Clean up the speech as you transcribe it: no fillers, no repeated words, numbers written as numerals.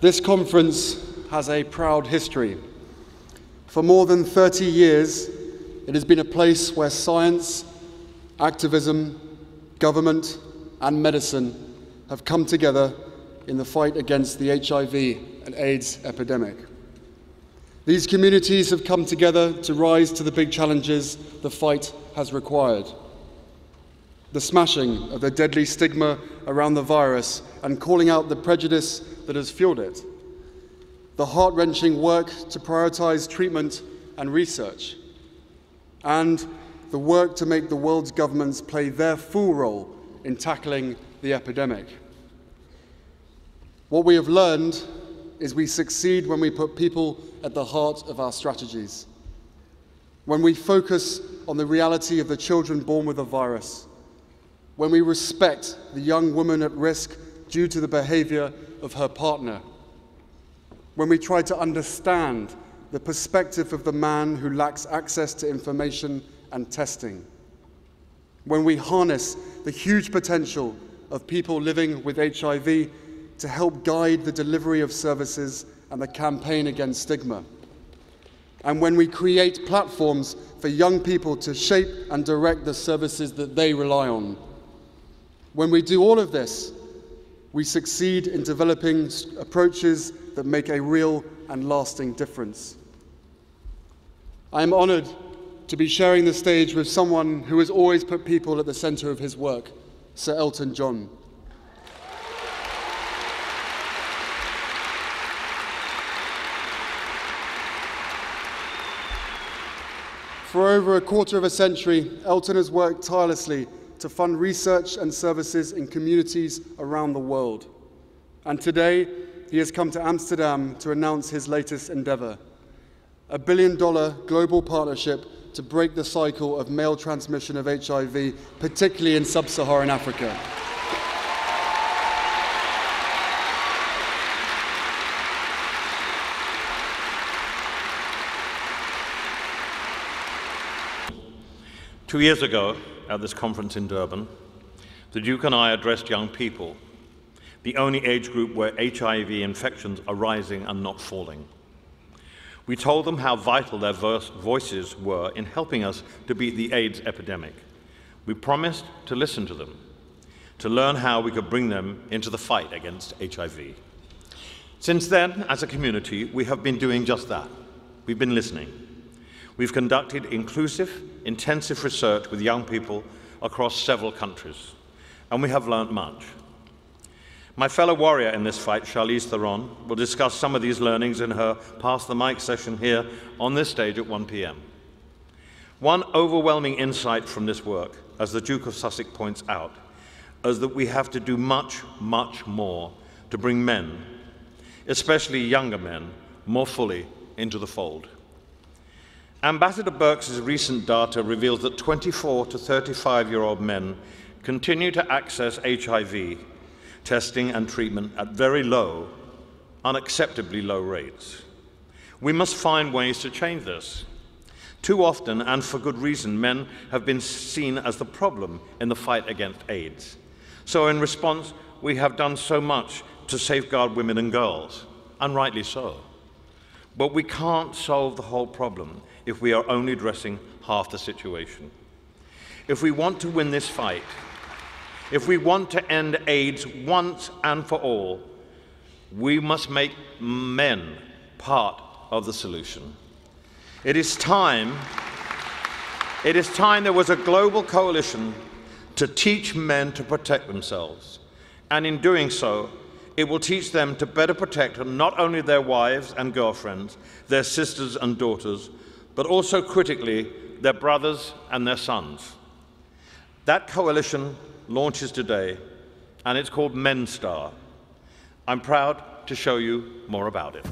This conference has a proud history. For more than 30 years, it has been a place where science, activism, government, and medicine have come together in the fight against the HIV and AIDS epidemic. These communities have come together to rise to the big challenges the fight has required. The smashing of the deadly stigma around the virus and calling out the prejudice that has fueled it. The heart-wrenching work to prioritize treatment and research. And the work to make the world's governments play their full role in tackling the epidemic. What we have learned is we succeed when we put people at the heart of our strategies. When we focus on the reality of the children born with the virus. When we respect the young woman at risk due to the behavior of her partner. When we try to understand the perspective of the man who lacks access to information and testing. When we harness the huge potential of people living with HIV to help guide the delivery of services and the campaign against stigma. And when we create platforms for young people to shape and direct the services that they rely on. When we do all of this, we succeed in developing approaches that make a real and lasting difference. I am honored to be sharing the stage with someone who has always put people at the center of his work, Sir Elton John. For over a quarter of a century, Elton has worked tirelessly to fund research and services in communities around the world. And today, he has come to Amsterdam to announce his latest endeavor, a $1 billion global partnership to break the cycle of male transmission of HIV, particularly in sub-Saharan Africa. Two years ago, at this conference in Durban, the Duke and I addressed young people, the only age group where HIV infections are rising and not falling. We told them how vital their voices were in helping us to beat the AIDS epidemic. We promised to listen to them, to learn how we could bring them into the fight against HIV. Since then, as a community, we have been doing just that. We've been listening. We've conducted inclusive, intensive research with young people across several countries, and we have learned much. My fellow warrior in this fight, Charlize Theron, will discuss some of these learnings in her Pass the Mic session here on this stage at 1 p.m. One overwhelming insight from this work, as the Duke of Sussex points out, is that we have to do much, much more to bring men, especially younger men, more fully into the fold. Ambassador Birx's recent data reveals that 24 to 35-year-old men continue to access HIV testing and treatment at very low, unacceptably low rates. We must find ways to change this. Too often, and for good reason, men have been seen as the problem in the fight against AIDS. So in response, we have done so much to safeguard women and girls, and rightly so. But we can't solve the whole problem if we are only addressing half the situation. If we want to win this fight, if we want to end AIDS once and for all, we must make men part of the solution. It is time there was a global coalition to teach men to protect themselves. And in doing so, it will teach them to better protect not only their wives and girlfriends, their sisters and daughters, but also critically, their brothers and their sons. That coalition launches today, and it's called MenStar. I'm proud to show you more about it.